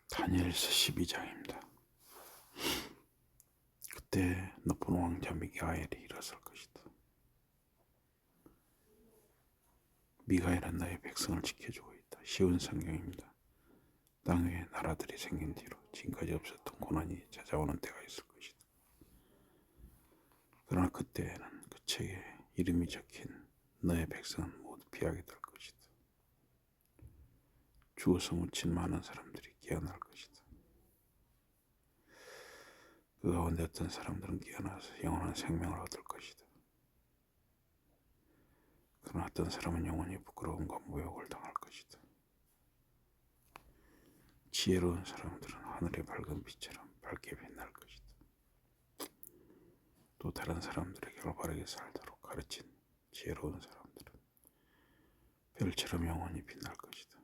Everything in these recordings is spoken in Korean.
다니엘서 12장입니다. 그때 높은 왕자 미가엘이 일어설 것이다. 미가엘은 너의 백성을 지켜주고 있다. 쉬운 성경입니다. 땅 위에 나라들이 생긴 뒤로 지금까지 없었던 고난이 찾아오는 때가 있을 것이다. 그러나 그때에는 그 책에 이름이 적힌 너의 백성은 모두 피하게 될 것이다. 죽어서 묻힌 많은 사람들이 깨어날 것이다. 그 가운데 어떤 사람들은 깨어나서 영원한 생명을 얻을 것이다. 그러나 어떤 사람은 영원히 부끄러움과 모욕을 당할 것이다. 지혜로운 사람들은 하늘의 밝은 빛처럼 밝게 빛날 것이다. 또 다른 사람들에게 올바르게 살도록 가르친 지혜로운 사람들은 별처럼 영원히 빛날 것이다.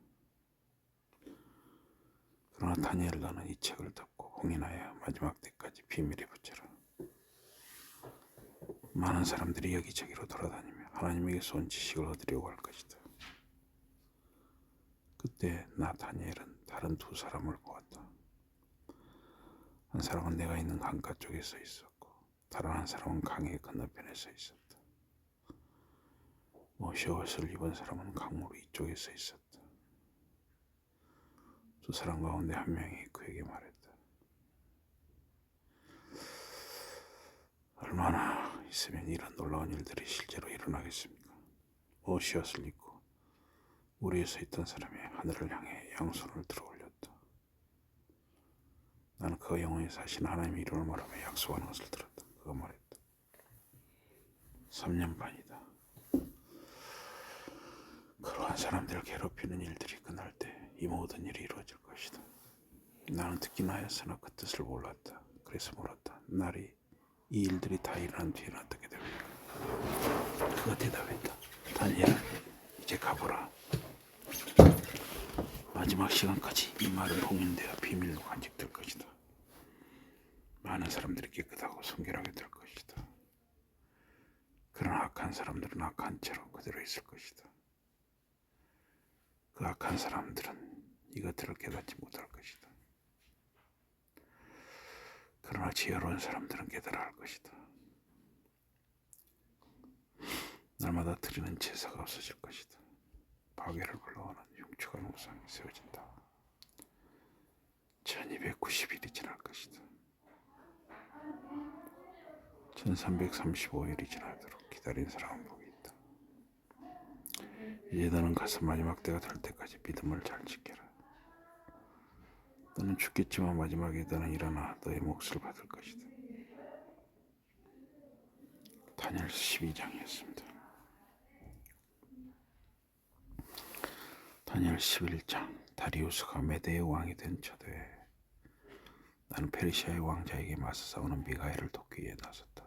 그러나 다니엘 너는 이 책을 덮고 봉인하여 마지막 때까지 비밀에 붙여라. 많은 사람들이 여기저기로 돌아다니며 하나님에게서 온 지식을 얻으려고 할 것이다. 그때 나 다니엘은 다른 두 사람을 보았다. 한 사람은 내가 있는 강가 쪽에 서 있었고 다른 한 사람은 강의 건너편에 서 있었다. 모시 옷을 입은 사람은 강물 이쪽에 서 있었다. 두 사람 가운데 한 명이 그에게 말했다. 얼마나 있으면 이런 놀라운 일들이 실제로 일어나겠습니까? 모시 옷을 입고 물 위에 서 있던 사람이 하늘을 향해 양손을 들어 올렸다. 나는 그가 영원히 사신 하나님의 이름을 말하며 약속하는 것을 들었다. 그가 말했다. 3년 반이다. 그러한 사람들을 괴롭히는 일들이 끝날 때 이 모든 일이 이루어질 것이다. 나는 듣긴 하였으나 그 뜻을 몰랐다. 그래서 물었다. 날이 이 일들이 다 일어난 뒤에는 어떻게 됩니까? 그가 대답했다. 다니엘, 이제 가보라. 마지막 시간까지 이 말은 봉인되어 비밀로 간직될 것이다. 많은 사람들이 깨끗하고 순결하게 될 것이다. 그러나 악한 사람들은 악한 채로 그대로 있을 것이다. 그 악한 사람들은 이것들을 깨닫지 못할 것이다. 그러나 지혜로운 사람들은 깨달아 할 것이다. 날마다 드리는 제사가 없어질 것이다. 파괴를 불러오는 흉측한 우상이 세워진다. 1290일이 지날 것이다. 1335일이 지나도록 기다린 사람은 복이 있다. 이제 너는 가서 마지막 때가 될 때까지 믿음을 잘 지켜라. 너는 죽겠지만 마지막에 너는 일어나 너의 몫을 받을 것이다. 다니엘서 12장이었습니다. 다니엘 11장. 다리우스가 메대의 왕이 된 초대에 나는 페르시아의 왕자에게 맞서 싸우는 미가엘을 돕기 위해 나섰다.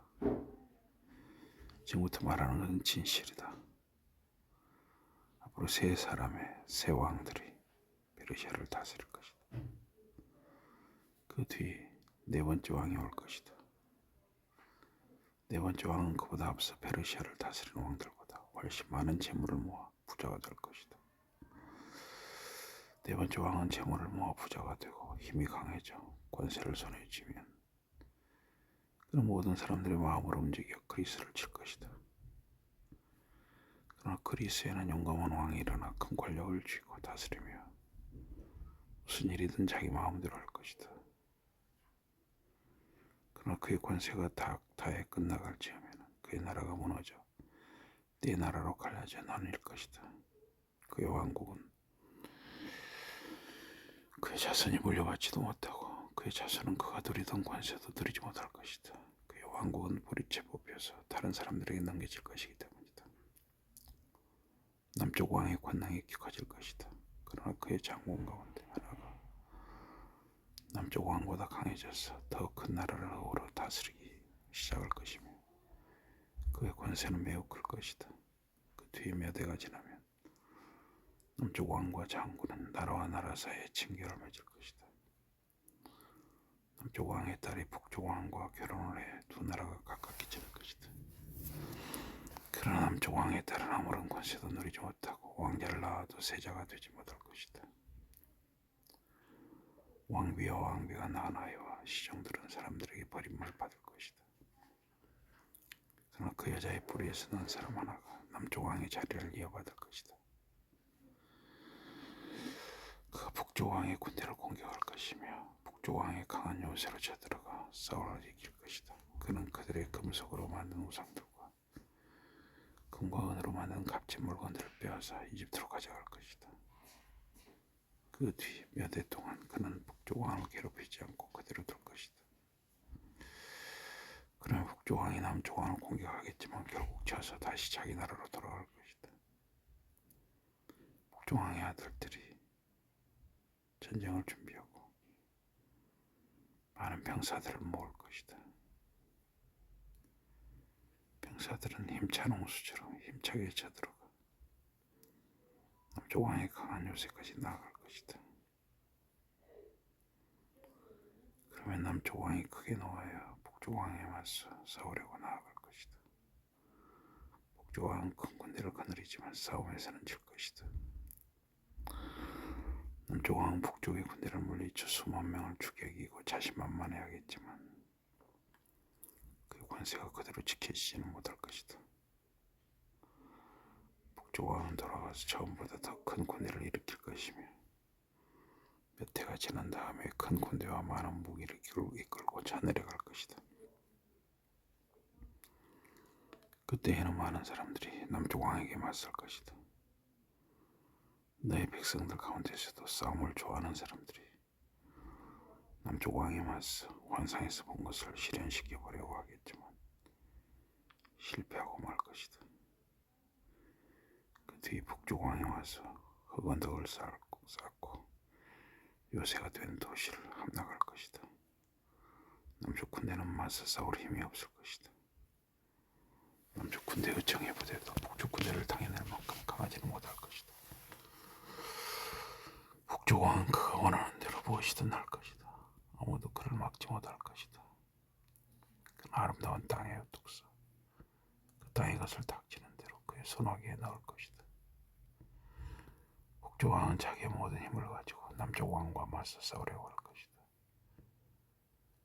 지금부터 말하는 것은 진실이다. 앞으로 세 왕들이 페르시아를 다스릴 것이다. 그 뒤에 네 번째 왕이 올 것이다. 네 번째 왕은 그보다 앞서 페르시아를 다스리는 왕들보다 훨씬 많은 재물을 모아 부자가 될 것이다. 네 번째 왕은 재물을 모아 부자가 되고 힘이 강해져 권세를 손에 쥐면 그런 모든 사람들의 마음을 움직여 그리스를 칠 것이다. 그러나 그리스에는 용감한 왕이 일어나 큰 권력을 쥐고 다스리며 무슨 일이든 자기 마음대로 할 것이다. 그러나 그의 권세가 다에 끝나갈지하면 그의 나라가 무너져 네 나라로 갈라져 나뉠 것이다. 그의 왕국은 그의 자손이 물려받지도 못하고 그의 자손은 그가 누리던 권세도 누리지 못할 것이다. 그의 왕국은 뿌리채 뽑혀서 다른 사람들에게 넘겨질 것이기 때문이다. 남쪽 왕의 권능이 깊어질 것이다. 그러나 그의 장군 가운데 하나가 남쪽 왕보다 강해져서 더 큰 나라를 어우러 다스리기 시작할 것이며 그의 권세는 매우 클 것이다. 그 뒤에 몇 해가 지나면 남쪽 왕과 장군은 나라와 나라 사이에 친교를 맺을 것이다. 남쪽 왕의 딸이 북쪽 왕과 결혼을 해 두 나라가 가깝게 지낼 것이다. 그러나 남쪽 왕의 딸은 아무런 권세도 누리지 못하고 왕자를 낳아도 세자가 되지 못할 것이다. 왕비와 왕비가 낳은 아이와 시종들은 사람들에게 버림을 받을 것이다. 그러나 그 여자의 뿌리에서 난 사람 하나가 남쪽 왕의 자리를 이어받을 것이다. 그가 북쪽 왕의 군대를 공격할 것이며 북쪽 왕의 강한 요새로 쳐들어가 싸우러 이길 것이다. 그는 그들의 금속으로 만든 우상들과 금과 은으로 만든 값진 물건들을 빼앗아 이집트로 가져갈 것이다. 그 뒤 몇 해 동안 그는 북쪽 왕을 괴롭히지 않고 그대로 둘 것이다. 그러면 북쪽 왕이 남쪽 왕을 공격하겠지만 결국 져서 다시 자기 나라로 돌아갈 것이다. 북쪽 왕의 아들들이 전쟁을 준비하고 많은 병사들을 모을 것이다. 병사들은 힘찬 홍수처럼 힘차게 쳐들어가 남쪽 왕의 강한 요새까지 나아갈 것이다. 그러면 남쪽 왕이 크게 놓아야 북쪽 왕에 맞서 싸우려고 나아갈 것이다. 북쪽 왕은 큰 군대를 거느리지만 싸움에서는 질 것이다. 남쪽 왕은 북쪽의 군대를 물리쳐 수만 명을 죽여 이기고 자신만만해하겠지만 그 권세가 그대로 지켜지지는 못할 것이다. 북쪽 왕은 돌아가서 처음보다 더 큰 군대를 일으킬 것이며 몇 해가 지난 다음에 큰 군대와 많은 무기를 이끌고 쳐내려갈 것이다. 그때에는 많은 사람들이 남쪽 왕에게 맞설 것이다. 너의 백성들 가운데서도 싸움을 좋아하는 사람들이 남쪽 왕에 맞서 환상에서 본 것을 실현시켜 보려고 하겠지만 실패하고 말 것이다. 그 뒤 북쪽 왕이 와서 흑언덕을 쌓고 요새가 된 도시를 함락할 것이다. 남쪽 군대는 맞서 싸울 힘이 없을 것이다. 남쪽 군대의 정예 부대도 북쪽 군대를 당해낼 만큼 강하지는 못할 것이다. 북쪽 왕은 그가 원하는 대로 무엇이든 할 것이다. 아무도 그를 막지 못할 것이다. 그는 아름다운 땅의 독서, 그 땅의 것을 닥치는 대로 그의 손아귀에 넣을 것이다. 북쪽 왕은 자기의 모든 힘을 가지고 남쪽 왕과 맞서 싸우려고 할 것이다.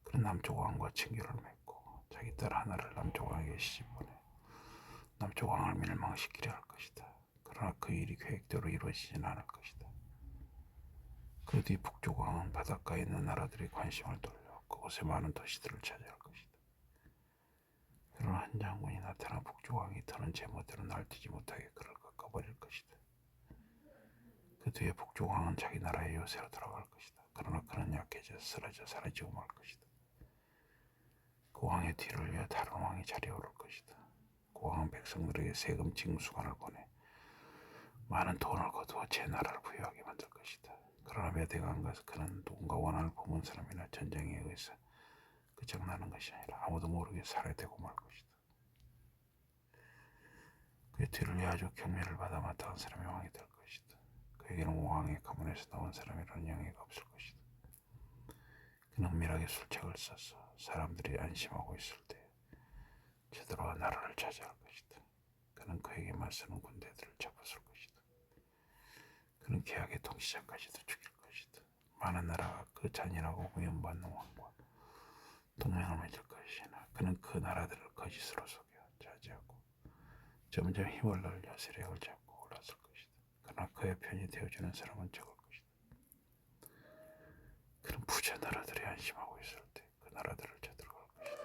그는 남쪽 왕과 친교를 맺고 자기 딸 하나를 남쪽 왕에게 시집보내 남쪽 왕을 멸망시키려 할 것이다. 그러나 그 일이 계획대로 이루어지진 않을 것이다. 그 뒤 북쪽 왕은 바닷가에 있는 나라들의 관심을 돌려 그곳에 많은 도시들을 차지할 것이다. 그러나 한 장군이 나타나 북쪽 왕이 더는 제멋대로 날뛰지 못하게 그를 꺾어버릴 것이다. 그 뒤에 북쪽 왕은 자기 나라의 요새로 돌아갈 것이다. 그러나 그는 약해져 쓰러져 사라지고 말 것이다. 그 왕의 뒤를 이어 다른 왕이 자리에 오를 것이다. 그 왕은 백성들에게 세금 징수관을 보내 많은 돈을 거두어 제 나라를 부유하게 만들 것이다. 그러나 몇 해가 안 가서 그는 누군가 원한을 품은 사람이나 전쟁에 의해서 끝장나는 것이 아니라 아무도 모르게 살해되고 말 것이다. 그의 뒤를 이어 아주 경멸을 받아 마땅한 사람이 왕이 될 것이다. 그에게는 왕의 가문에서 나온 사람이라는 영예가 없을 것이다. 그는 은밀하게 술책을 써서 사람들이 안심하고 있을 때 제대로 나라를 차지할 것이다. 그는 그에게 맞서는 군대들을 잡아설 것이다. 그는 계약의 통치자까지도 죽일 것이다. 많은 나라가 그 잔인하고 위험받는 왕과 동맹을 맺을 것이나 그는 그 나라들을 거짓으로 속여 차지하고 점점 힘을 늘려 세력을 잡고 올랐을 것이다. 그러나 그의 편이 되어주는 사람은 적을 것이다. 그는 부자 나라들이 안심하고 있을 때 그 나라들을 쳐들어갈 것이다.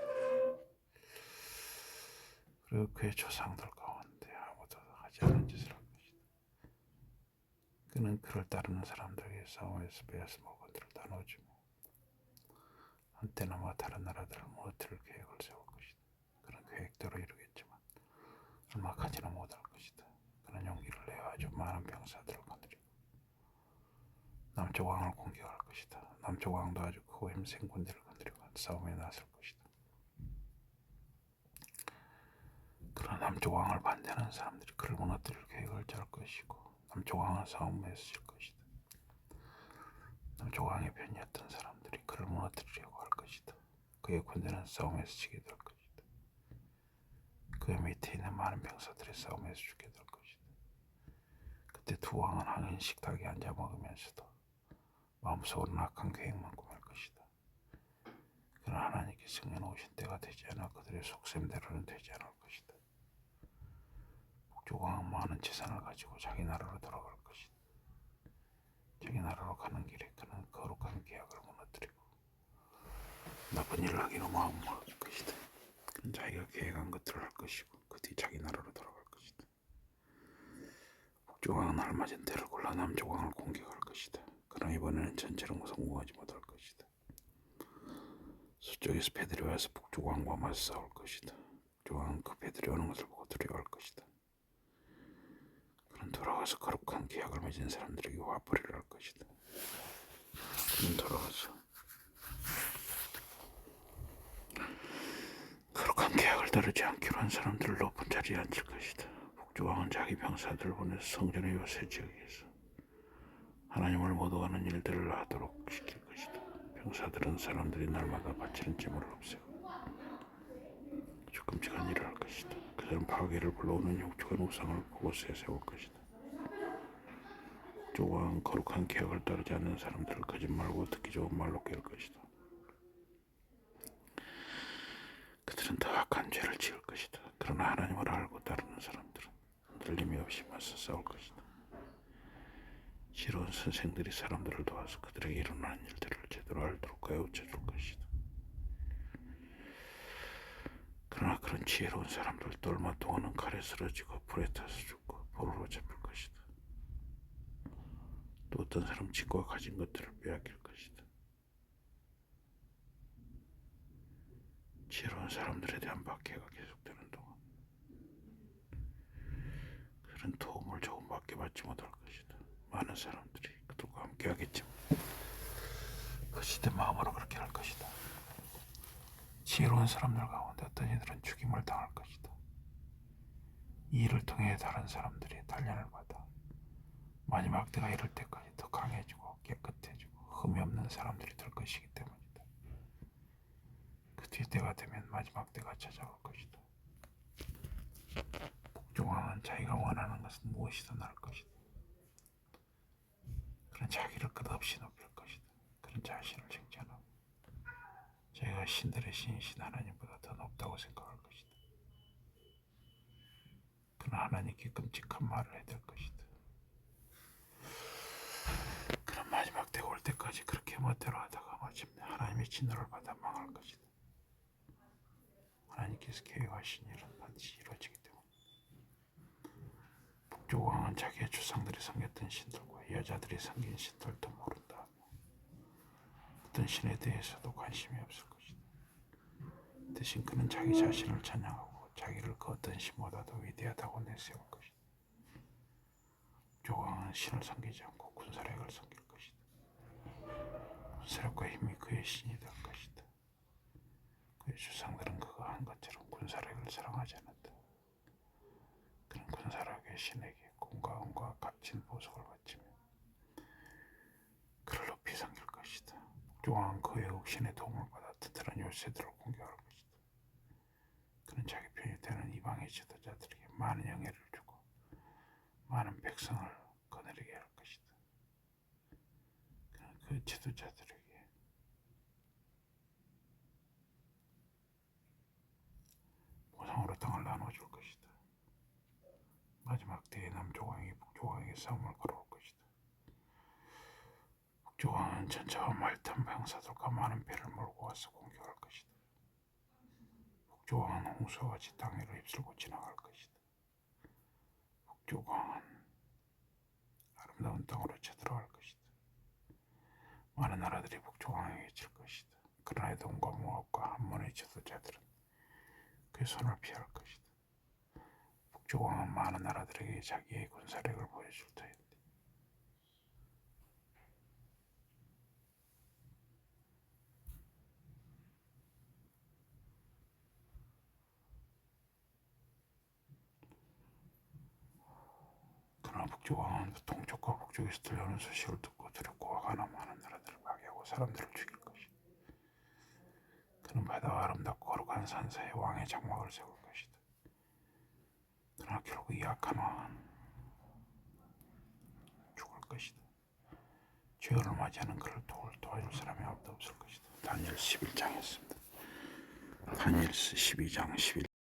그리고 그의 조상들 가운데 아무도 하지 않은 짓을 할 것이다. 그는 그를 따르는 사람들에게 싸움에서 빼앗은 물건들을 나눠주며 한때나마 다른 나라들을 무너뜨릴 계획을 세울 것이다. 그는 계획대로 이루겠지만 얼마 가지는 못할 것이다. 그는 용기를 내어 아주 많은 병사들을 거느리고 남쪽 왕을 공격할 것이다. 남쪽 왕도 아주 크고 힘센 군대를 거느리고 싸움에 나설 것이다. 그러나 남쪽 왕을 반대하는 사람들이 그를 무너뜨릴 계획을 짤 것이고 남쪽 왕은 싸움에서 질 것이다. 남쪽 왕의 편이었던 사람들이 그를 무너뜨리려고 할 것이다. 그의 군대는 싸움에서 지게 될 것이다. 그의 밑에 있는 많은 병사들이 싸움에서 죽게 될 것이다. 그때 두 왕은 항인 식탁에 앉아 먹으면서도 마음속으로는 악한 계획만 꾸밀 것이다. 그러나 하나님께 승해놓으신 때가 되지 않아 그들의 속셈대로는 되지 않을 것이다. 북조왕은 많은 재산을 가지고 자기 나라로 돌아갈 것이다. 자기 나라로 가는 길에 그는 거룩한 계약을 무너뜨리고 나쁜 일을 하기로 마음먹을 것이다. 그는 자기가 계획한 것들을 할 것이고 그 뒤 자기 나라로 돌아갈 것이다. 북조왕은 알맞은 때를 골라 남조왕을 공격할 것이다. 그러나 이번에는 전체로 성공하지 못할 것이다. 서쪽에서 배들이 와서 북조왕과 맞서 싸울 것이다. 북조왕은 그 배들이 오는 것을 보고 두려워할 것이다. 그는 돌아가서 거룩한 계약을 맺은 사람들에게 화풀이를 할 것이다. 그는 돌아가서 거룩한 계약을 따르지 않기로 한 사람들을 높은 자리에 앉힐 것이다. 북조왕은 자기 병사들을 보내서 성전의 요새 지역에서 하나님을 못 오가는 일들을 하도록 시킬 것이다. 병사들은 사람들이 날마다 바치는 제물을 없애고 아주 끔찍한 일을 할 것이다. 그들은 파괴를 불러오는 흉측한 우상을 그곳에 세울 것이다. 북조왕은 거룩한 계약을 따르지 않는 사람들을 거짓말고 듣기 좋은 말로 깰 것이다. 그들은 더 악한 죄를 지을 것이다. 그러나 하나님을 알고 따르는 사람들은 흔들림이 없이 맞서 싸울 것이다. 지혜로운 선생들이 사람들을 도와서 그들에게 일어나는 일들을 제대로 알도록 가르쳐줄 것이다. 그러나 그런 지혜로운 사람들도 얼마 동안은 칼에 쓰러지고 불에 타서 죽고 포로로 잡힐 것이다. 또 어떤 사람 친구가 가진 것들을 빼앗길 것이다. 지혜로운 사람들에 대한 박해가 계속되는 동안 그들은 도움을 조금밖에 받지 못할 것이다. 많은 사람들이 그들과 함께 하겠지만 거짓된 마음으로 그렇게 할 것이다. 지혜로운 사람들 가운데 어떤 이들은 죽임을 당할 것이다. 이 일을 통해 다른 사람들이 단련을 받아 마지막 때가 이를 때까지 더 강해지고 깨끗해지고 흠이 없는 사람들이 될 것이기 때문이다. 그 뒤 때가 되면 마지막 때가 찾아올 것이다. 북조왕은 자기가 원하는 것은 무엇이든 할 것이다. 그는 자기를 끝없이 높일 것이다. 그는 자신을 칭찬하고 자기가 신들의 신이신 하나님보다 더 높다고 생각할 것이다. 그는 하나님께 끔찍한 말을 해댈 것이다. 그는 마지막 때가 올 때까지 그렇게 멋대로 하다가 마침내 하나님의 진노를 받아 망할 것이다. 하나님께서 계획하신 일은 반드시 이루어지기 때문이다. 북조왕은 자기의 조상들이 섬겼던 신들과 여자들이 섬긴 신들도 모른다. 어떤 신에 대해서도 관심이 없을 것이다. 대신 그는 자기 자신을 찬양하고 자기를 그 어떤 신보다도 위대하다고 내세울 것이다. 북조왕은 신을 섬기지 않고 군사력을 섬길 것이다. 군사력과 힘이 그의 신이 될 것이다. 그의 조상들은 그가 한 것처럼 군사력을 사랑하지 않았다. 그는 군사력의 신에게 공과 은과 값진 보석을 바치며 그를 높이 섬길 것이다. 북조왕은 그의 흑신의 도움을 받아 튼튼한 요새들을 공격할 것이다. 그는 자기 편이 되는 이방의 지도자들에게 많은 영예를 주고 많은 백성을 거느리게 할 것이다. 그는 그 지도자들에게 보상으로 땅을 나눠줄 것이다. 마지막 때에 남조왕이 북조왕에게 싸움을 걸어올 것이다. 북조왕은 전차와 말탄 병사들과 많은 배를 몰고 와서 공격할 것이다. 북조왕은 홍수와 같이 땅 위로 휩쓸고 지나갈 것이다. 북조왕은 아름다운 땅으로 쳐들어갈 것이다. 많은 나라들이 북조왕에게 질 것이다. 그러나 에돔과 모압과 함몬의 지도자들은 그의 손을 피할 것이다. 북조왕은 많은 나라들에게 자기의 군사력을 보여줄 터인데 그러나 북조왕은 그 동쪽과 북쪽에서 들려오는 소식을 듣고 두렵고 화가 나 많은 나라들을 파괴하고 사람들을 죽일 것이다. 그는 바다와 아름답고 거룩한 산사에 왕의 장막을 세울 것이다. 그러나 결국 이 악한 왕은 죽을 것이다. 주여를 맞이하는 그를 도와줄 사람이 아무도 없을 것이다. 다니엘 11장이었습니다. 다니엘서 12장 11